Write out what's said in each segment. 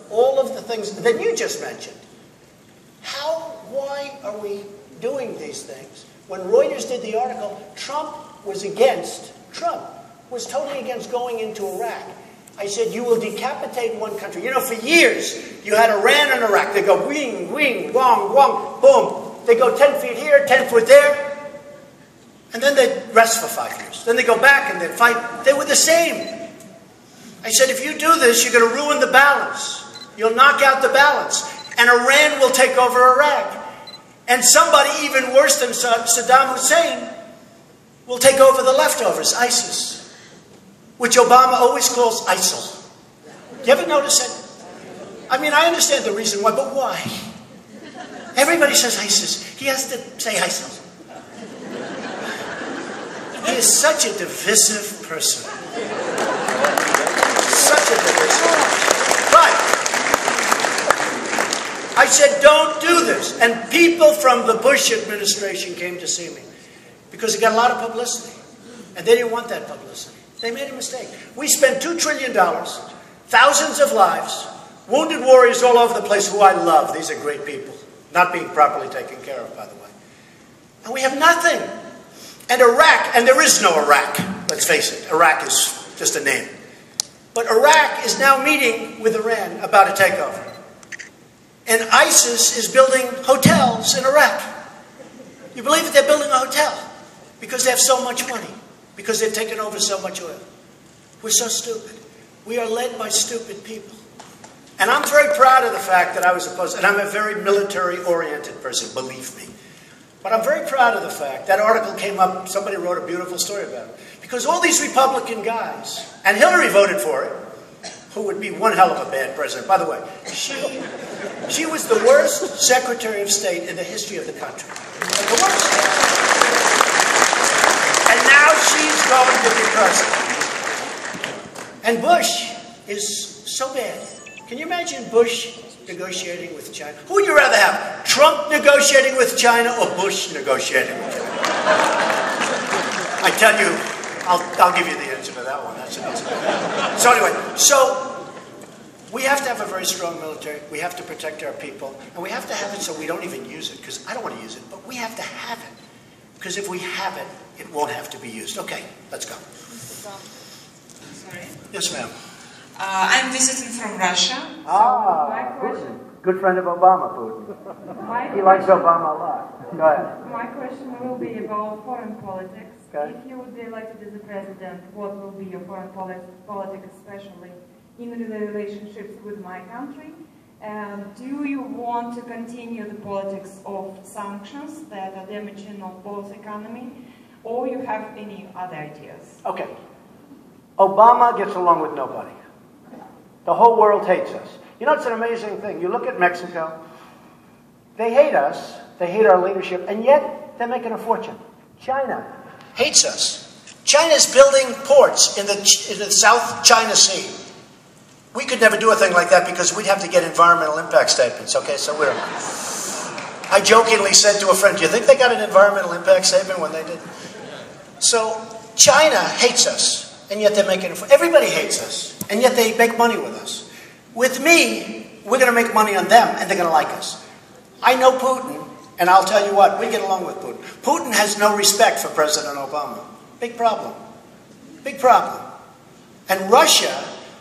all of the things that you just mentioned. Why are we doing these things? When Reuters did the article, Trump was totally against going into Iraq. I said, you will decapitate one country. You know, for years, you had Iran and Iraq. They go wing, wing, wong, wong, boom. They go 10 feet here, 10 foot there. And then they'd rest for 5 years. Then they go back and they'd fight. They were the same. I said, if you do this, you're going to ruin the balance. You'll knock out the balance. And Iran will take over Iraq. And somebody even worse than Saddam Hussein will take over the leftovers, ISIS, which Obama always calls ISIL. You ever notice it? I mean, I understand the reason why, but why? Everybody says ISIS. He has to say ISIL. He is such a divisive person. Such a divisive person. But I said, don't do this. And people from the Bush administration came to see me because it got a lot of publicity. And they didn't want that publicity. They made a mistake. We spent $2 trillion, thousands of lives, wounded warriors all over the place who I love. These are great people. Not being properly taken care of, by the way. And we have nothing. And Iraq, and there is no Iraq, let's face it. Iraq is just a name. But Iraq is now meeting with Iran about a takeover. And ISIS is building hotels in Iraq. You believe that they're building a hotel? Because they have so much money. Because they've taken over so much oil. We're so stupid. We are led by stupid people. And I'm very proud of the fact that I was opposed, and I'm a very military-oriented person, believe me. But I'm very proud of the fact that article came up, somebody wrote a beautiful story about it. Because all these Republican guys, and Hillary voted for it, who would be one hell of a bad president. By the way, she was the worst Secretary of State in the history of the country. The worst. And now she's going to be president. And Bush is so bad. Can you imagine Bush negotiating with China? Who would you rather have? Trump negotiating with China or Bush negotiating with China? I tell you, I'll give you the answer to that one. That's an answer. So anyway, we have to have a very strong military. We have to protect our people. And we have to have it so we don't even use it. Because I don't want to use it, but we have to have it. Because if we have it, it won't have to be used. Okay, let's go. Sorry? Yes, ma'am. I'm visiting from Russia. Putin. Good friend of Obama, Putin. He likes Obama a lot. Go ahead. My question will be about foreign politics. Okay. If you would be elected as a president, what will be your foreign politics, especially in the relationships with my country? Do you want to continue the politics of sanctions that are damaging of both economy, or you have any other ideas? Okay. Obama gets along with nobody. The whole world hates us. You know, it's an amazing thing. You look at Mexico. They hate us. They hate our leadership. And yet, they're making a fortune. China hates us. China's building ports in the South China Sea. We could never do a thing like that because we'd have to get environmental impact statements. Okay, so I jokingly said to a friend, do you think they got an environmental impact statement when they did? So China hates us, and yet they're making it. Everybody hates us, and yet they make money with us. With me, we're going to make money on them, and they're going to like us. I know Putin, and I'll tell you what, we get along with Putin. Putin has no respect for President Obama. Big problem. Big problem. And Russia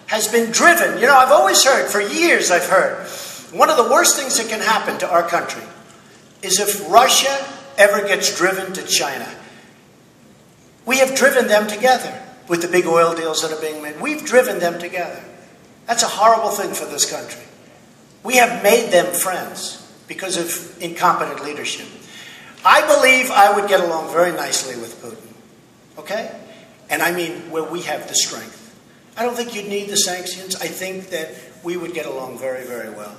has been driven. You know, I've always heard, for years I've heard, one of the worst things that can happen to our country is if Russia ever gets driven to China. We have driven them together with the big oil deals that are being made. We've driven them together. That's a horrible thing for this country. We have made them friends because of incompetent leadership. I believe I would get along very nicely with Putin. Okay? And I mean where we have the strength. I don't think you'd need the sanctions. I think that we would get along very, very well.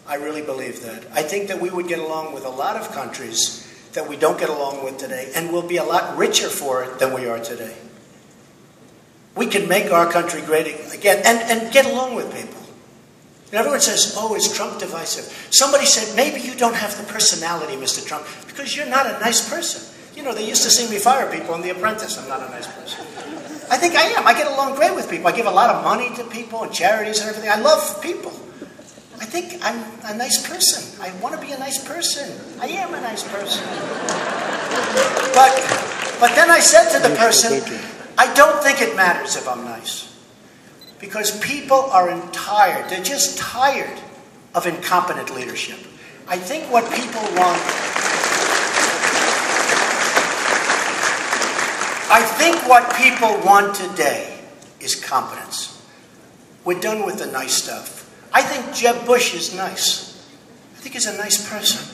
I really believe that. I think that we would get along with a lot of countries that we don't get along with today, and we'll be a lot richer for it than we are today. We can make our country great again and get along with people. And everyone says, oh, is Trump divisive? Somebody said, maybe you don't have the personality, Mr. Trump, because you're not a nice person. You know, they used to see me fire people on The Apprentice. I'm not a nice person. I think I am. I get along great with people. I give a lot of money to people and charities and everything. I love people. think I'm a nice person. I want to be a nice person. I am a nice person. But then I said to the person, I don't think it matters if I'm nice. Because people are tired. They're just tired of incompetent leadership. I think what people want... I think what people want today is competence. We're done with the nice stuff. I think Jeb Bush is nice. I think he's a nice person.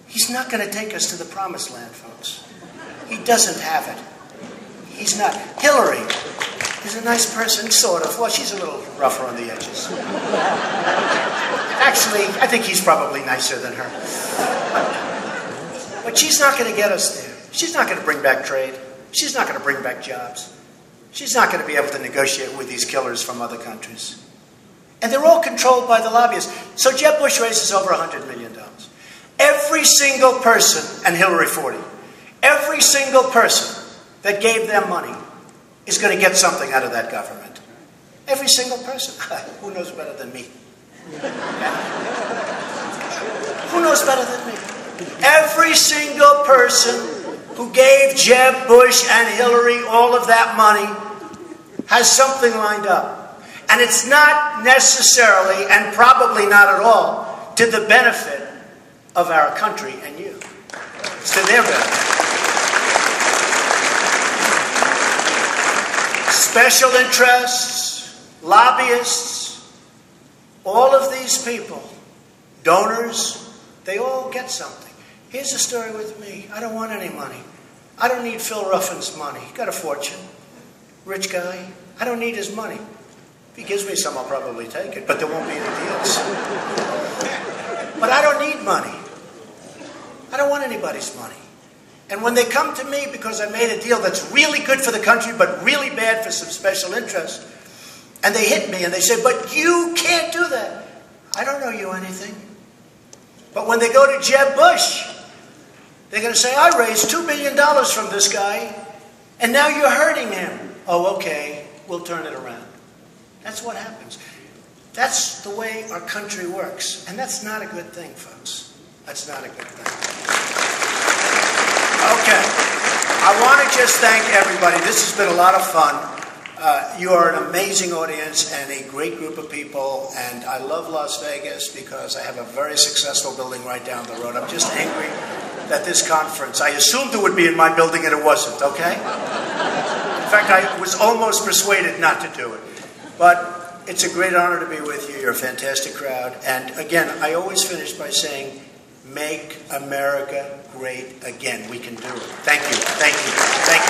He's not going to take us to the promised land, folks. He doesn't have it. He's not. Hillary is a nice person, sort of. Well, she's a little rougher on the edges. Actually, I think he's probably nicer than her. But she's not going to get us there. She's not going to bring back trade. She's not going to bring back jobs. She's not going to be able to negotiate with these killers from other countries. And they're all controlled by the lobbyists. So Jeb Bush raises over $100 million. Every single person, and Hillary 40, every single person that gave them money is going to get something out of that government. Every single person. Who knows better than me? Who knows better than me? Every single person who gave Jeb Bush and Hillary all of that money has something lined up. And it's not necessarily, and probably not at all, to the benefit of our country and you. It's to their benefit. Special interests, lobbyists, all of these people, donors, they all get something. Here's the story with me. I don't want any money. I don't need Phil Ruffin's money. He's got a fortune. Rich guy. I don't need his money. If he gives me some, I'll probably take it, but there won't be any deals. But I don't need money. I don't want anybody's money. And when they come to me because I made a deal that's really good for the country, but really bad for some special interest, and they hit me and they say, but you can't do that. I don't owe you anything. But when they go to Jeb Bush, they're going to say, I raised $2 billion from this guy, and now you're hurting him. Oh, okay, we'll turn it around. That's what happens. That's the way our country works. And that's not a good thing, folks. That's not a good thing. Okay. I want to just thank everybody. This has been a lot of fun. You are an amazing audience and a great group of people. And I love Las Vegas because I have a very successful building right down the road. I'm just angry that this conference, I assumed it would be in my building and it wasn't, okay? In fact, I was almost persuaded not to do it. But it's a great honor to be with you. You're a fantastic crowd. And again, I always finish by saying, make America great again. We can do it. Thank you. Thank you. Thank you.